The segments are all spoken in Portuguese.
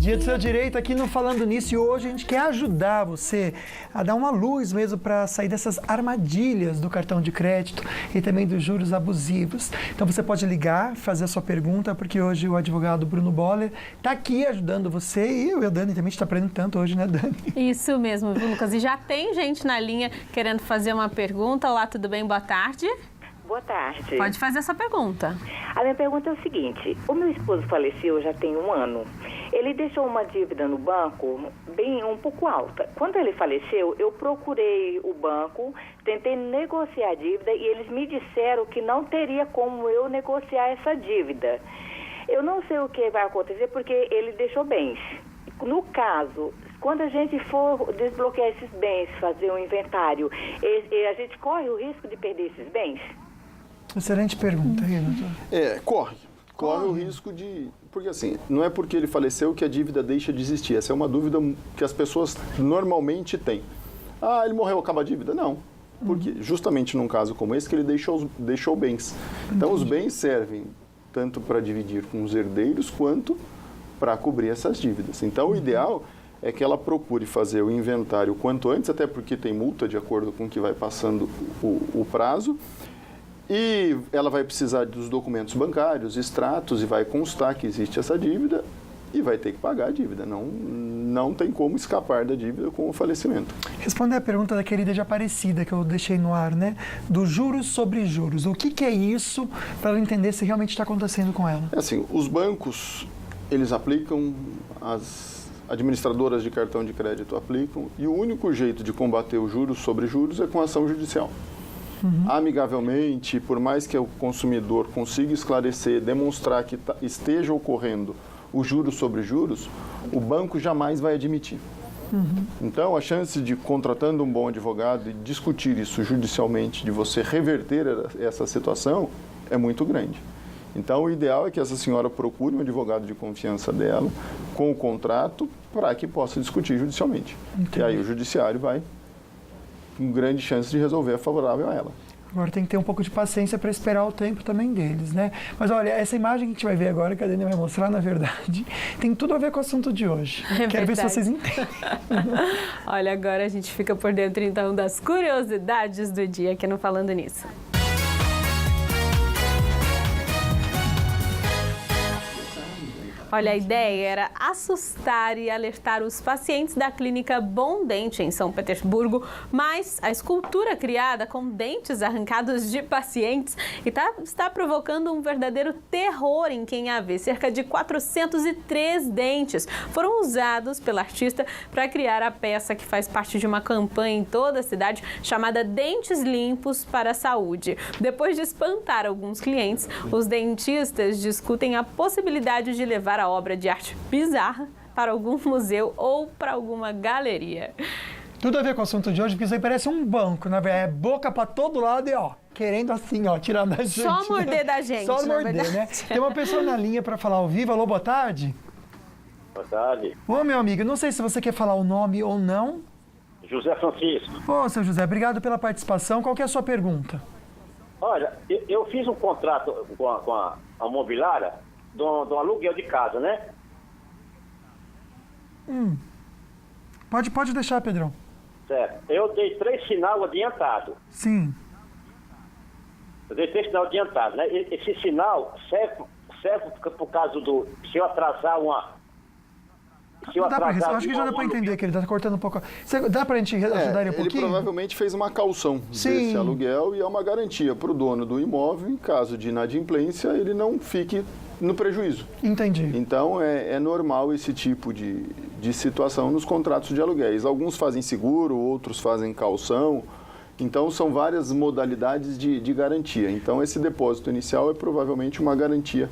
Dia do seu direito aqui no Falando Nisso, e hoje a gente quer ajudar você a dar uma luz mesmo para sair dessas armadilhas do cartão de crédito e também dos juros abusivos. Então você pode ligar, fazer a sua pergunta, porque hoje o advogado Bruno Boller está aqui ajudando você, e eu e a Dani também está aprendendo tanto hoje, né, Dani? Isso mesmo, viu, Lucas? E já tem gente na linha querendo fazer uma pergunta. Olá, tudo bem? Boa tarde. Boa tarde. Pode fazer essa pergunta. A minha pergunta é o seguinte: o meu esposo faleceu já tem 1 ano. Ele deixou uma dívida no banco um pouco alta. Quando ele faleceu, eu procurei o banco, tentei negociar a dívida e eles me disseram que não teria como eu negociar essa dívida. Eu não sei o que vai acontecer porque ele deixou bens. No caso, quando a gente for desbloquear esses bens, fazer um inventário, a gente corre o risco de perder esses bens? Excelente pergunta, Renato. Corre o risco de... Porque assim, não é porque ele faleceu que a dívida deixa de existir. Essa é uma dúvida que as pessoas normalmente têm. Ah, ele morreu, acaba a dívida? Não. Porque justamente num caso como esse que ele deixou bens. Então os bens servem tanto para dividir com os herdeiros quanto para cobrir essas dívidas. Então o ideal é que ela procure fazer o inventário quanto antes, até porque tem multa de acordo com que vai passando o prazo. E ela vai precisar dos documentos bancários, extratos, e vai constar que existe essa dívida e vai ter que pagar a dívida. Não tem como escapar da dívida com o falecimento. Responder a pergunta da querida de Aparecida, que eu deixei no ar, né? Do juros sobre juros. O que é isso, para ela entender se realmente está acontecendo com ela? É assim, os bancos, eles aplicam, as administradoras de cartão de crédito aplicam, e o único jeito de combater o juros sobre juros é com ação judicial. Amigavelmente, por mais que o consumidor consiga esclarecer, demonstrar que esteja ocorrendo o juros sobre juros, o banco jamais vai admitir. Então, a chance de, contratando um bom advogado e discutir isso judicialmente, de você reverter essa situação, é muito grande. Então, o ideal é que essa senhora procure um advogado de confiança dela, com o contrato, para que possa discutir judicialmente. Entendi. E aí o judiciário vai com grande chance de resolver favorável a ela. Agora tem que ter um pouco de paciência para esperar o tempo também deles, né? Mas olha, essa imagem que a gente vai ver agora, que a Dani vai mostrar, na verdade, tem tudo a ver com o assunto de hoje. Quero ver se vocês entendem. Olha, agora a gente fica por dentro, então, das curiosidades do dia aqui no Falando Nisso. Olha, a ideia era assustar e alertar os pacientes da clínica Bom Dente, em São Petersburgo, mas a escultura criada com dentes arrancados de pacientes está provocando um verdadeiro terror em quem a vê. Cerca de 403 dentes foram usados pela artista para criar a peça que faz parte de uma campanha em toda a cidade chamada Dentes Limpos para a Saúde. Depois de espantar alguns clientes, os dentistas discutem a possibilidade de levar a obra de arte bizarra para algum museu ou para alguma galeria. Tudo a ver com o assunto de hoje, porque isso aí parece um banco, né? É boca para todo lado e, ó, querendo assim, ó, tirar da gente. Só morder da gente, Só morder, né? Tem uma pessoa na linha para falar ao vivo. Alô, boa tarde. Boa tarde. Ô, meu amigo, não sei se você quer falar o nome ou não. José Francisco. Ô, seu José, obrigado pela participação. Qual que é a sua pergunta? Olha, eu fiz um contrato com a mobiliária do aluguel de casa, né? Pode deixar, Pedrão. Certo. Eu dei 3 sinal adiantado. Sim. Eu dei 3 sinal adiantado, né? Esse sinal serve por causa do... Se eu atrasar uma... Eu acho que já dá para entender que ele está cortando um pouco. Dá para a gente ajudar ele um pouquinho? Ele provavelmente fez uma caução desse aluguel e é uma garantia para o dono do imóvel, em caso de inadimplência, ele não fique no prejuízo. Entendi. Então, é normal esse tipo de situação nos contratos de aluguéis. Alguns fazem seguro, outros fazem caução. Então, são várias modalidades de garantia. Então, esse depósito inicial é provavelmente uma garantia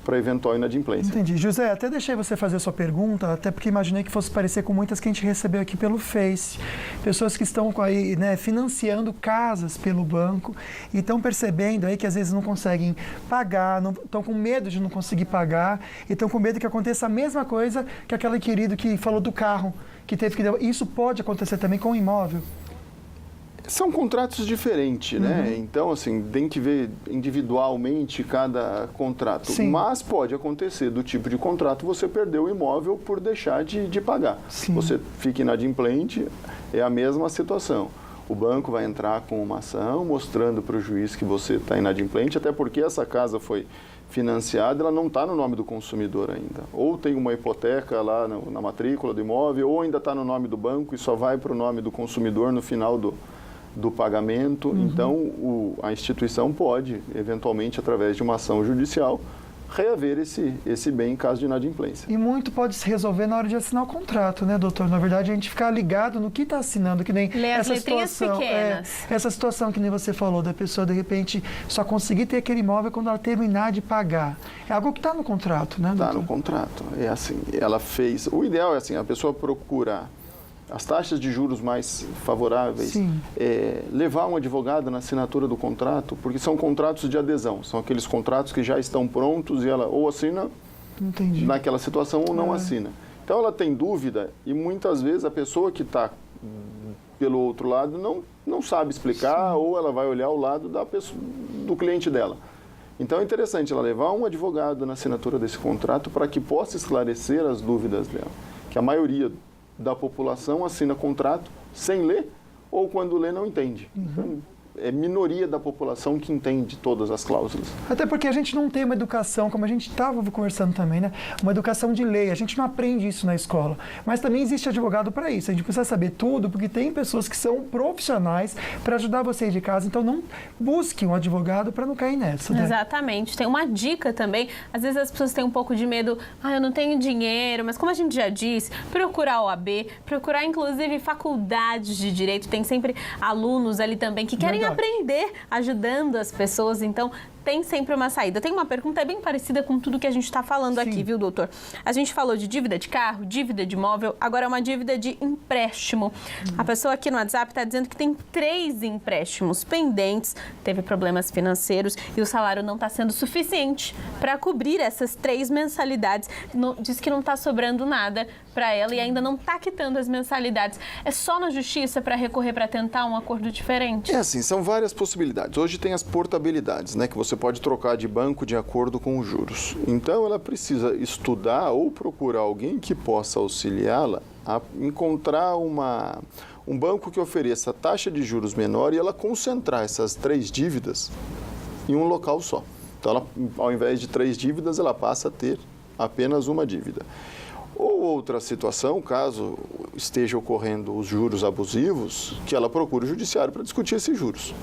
para eventual inadimplência. Entendi. José, até deixei você fazer a sua pergunta, até porque imaginei que fosse parecer com muitas que a gente recebeu aqui pelo Face. Pessoas que estão aí, né, financiando casas pelo banco e estão percebendo aí que às vezes não conseguem pagar, estão com medo de não conseguir pagar e estão com medo que aconteça a mesma coisa que aquele querido que falou do carro, que teve que... Isso pode acontecer também com o imóvel? São contratos diferentes, né? Então, assim, tem que ver individualmente cada contrato. Sim. Mas pode acontecer do tipo de contrato você perder o imóvel por deixar de pagar. Sim. Você fica inadimplente, é a mesma situação. O banco vai entrar com uma ação mostrando para o juiz que você está inadimplente, até porque essa casa foi financiada, ela não está no nome do consumidor ainda. Ou tem uma hipoteca lá na matrícula do imóvel, ou ainda está no nome do banco e só vai para o nome do consumidor no final do pagamento. Então, a instituição pode, eventualmente, através de uma ação judicial, reaver esse bem em caso de inadimplência. E muito pode se resolver na hora de assinar o contrato, né, doutor? Na verdade, a gente ficar ligado no que está assinando, que nem Lê as essa letrinhas situação. pequenas. Essa situação que nem você falou, da pessoa, de repente, só conseguir ter aquele imóvel quando ela terminar de pagar. É algo que está no contrato, né, doutor? Está no contrato. É assim, ela fez... O ideal é assim, a pessoa procurar as taxas de juros mais favoráveis, levar um advogado na assinatura do contrato, porque são contratos de adesão, são aqueles contratos que já estão prontos e ela ou assina naquela situação ou não assina. Então ela tem dúvida e muitas vezes a pessoa que está pelo outro lado não sabe explicar ou ela vai olhar o lado do cliente dela. Então é interessante ela levar um advogado na assinatura desse contrato para que possa esclarecer as dúvidas dela, que a maioria da população assina contrato sem ler ou quando lê não entende. Então, é minoria da população que entende todas as cláusulas. Até porque a gente não tem uma educação, como a gente estava conversando também, né? Uma educação de lei. A gente não aprende isso na escola. Mas também existe advogado para isso. A gente precisa saber tudo, porque tem pessoas que são profissionais para ajudar você de casa. Então, não busque um advogado para não cair nessa, né? Exatamente. Tem uma dica também. Às vezes as pessoas têm um pouco de medo. Eu não tenho dinheiro. Mas como a gente já disse, procurar a OAB, procurar inclusive faculdades de direito. Tem sempre alunos ali também que querem aprender ajudando as pessoas, então tem sempre uma saída. Tem uma pergunta bem parecida com tudo que a gente está falando aqui, viu, doutor? A gente falou de dívida de carro, dívida de imóvel, agora é uma dívida de empréstimo. A pessoa aqui no WhatsApp está dizendo que tem 3 empréstimos pendentes, teve problemas financeiros e o salário não está sendo suficiente para cobrir essas 3 mensalidades. Diz que não está sobrando nada para ela e ainda não está quitando as mensalidades. É só na justiça para recorrer para tentar um acordo diferente? É assim, são várias possibilidades. Hoje tem as portabilidades, né, que você pode trocar de banco de acordo com os juros. Então, ela precisa estudar ou procurar alguém que possa auxiliá-la a encontrar um banco que ofereça taxa de juros menor e ela concentrar essas 3 dívidas em um local só. Então, ela, ao invés de 3 dívidas, ela passa a ter apenas uma dívida. Ou outra situação, caso esteja ocorrendo os juros abusivos, que ela procure o judiciário para discutir esses juros.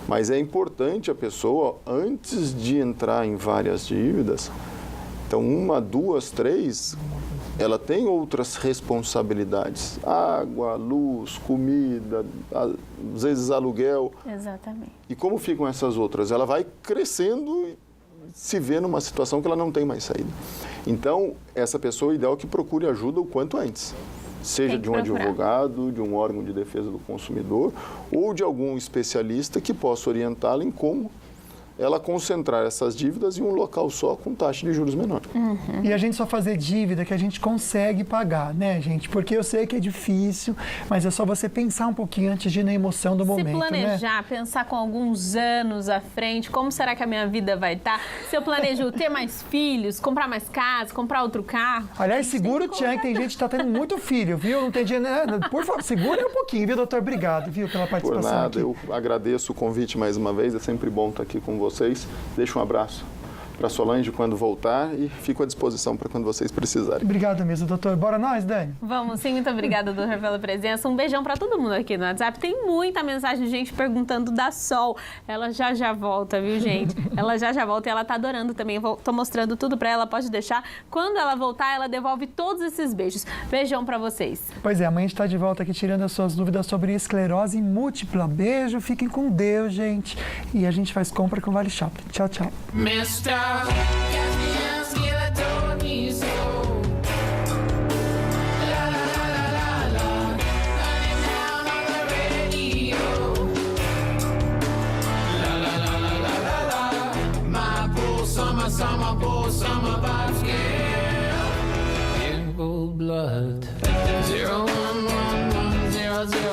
Mas é importante a pessoa, antes de entrar em várias dívidas, então 1, 2, 3, ela tem outras responsabilidades. Água, luz, comida, às vezes aluguel. Exatamente. E como ficam essas outras? Ela vai crescendo e se vê numa situação que ela não tem mais saída. Então, essa pessoa, o ideal é que procure ajuda o quanto antes. Seja de um advogado, de um órgão de defesa do consumidor ou de algum especialista que possa orientá-la em como ela concentrar essas dívidas em um local só com taxa de juros menor. E a gente só fazer dívida que a gente consegue pagar, né, gente? Porque eu sei que é difícil, mas é só você pensar um pouquinho antes de ir na emoção do momento, se planejar, né? pensar com alguns anos à frente, como será que a minha vida vai estar? Se eu planejo ter mais filhos, comprar mais casa, comprar outro carro. Aliás, segura o tchan, que tem gente que está tendo muito filho, viu? Não tem dinheiro. Por favor, segura um pouquinho, viu, doutor? Obrigado, viu, pela participação. Por nada, aqui. Eu agradeço o convite mais uma vez, é sempre bom estar aqui com vocês. Deixo um abraço para a Solange quando voltar e fico à disposição para quando vocês precisarem. Obrigado mesmo, doutor. Bora nós, Dani? Vamos sim, muito obrigada, doutor, pela presença. Um beijão para todo mundo aqui no WhatsApp. Tem muita mensagem de gente perguntando da Sol. Ela já volta, viu, gente? Ela já volta e ela tá adorando também. Eu tô mostrando tudo para ela, pode deixar. Quando ela voltar, ela devolve todos esses beijos. Beijão para vocês. Pois é, amanhã a gente está de volta aqui tirando as suas dúvidas sobre esclerose múltipla. Beijo, fiquem com Deus, gente. E a gente faz compra com Vale Shopping. Tchau, tchau. Summer vibes, yeah. In cold blood. 0111000.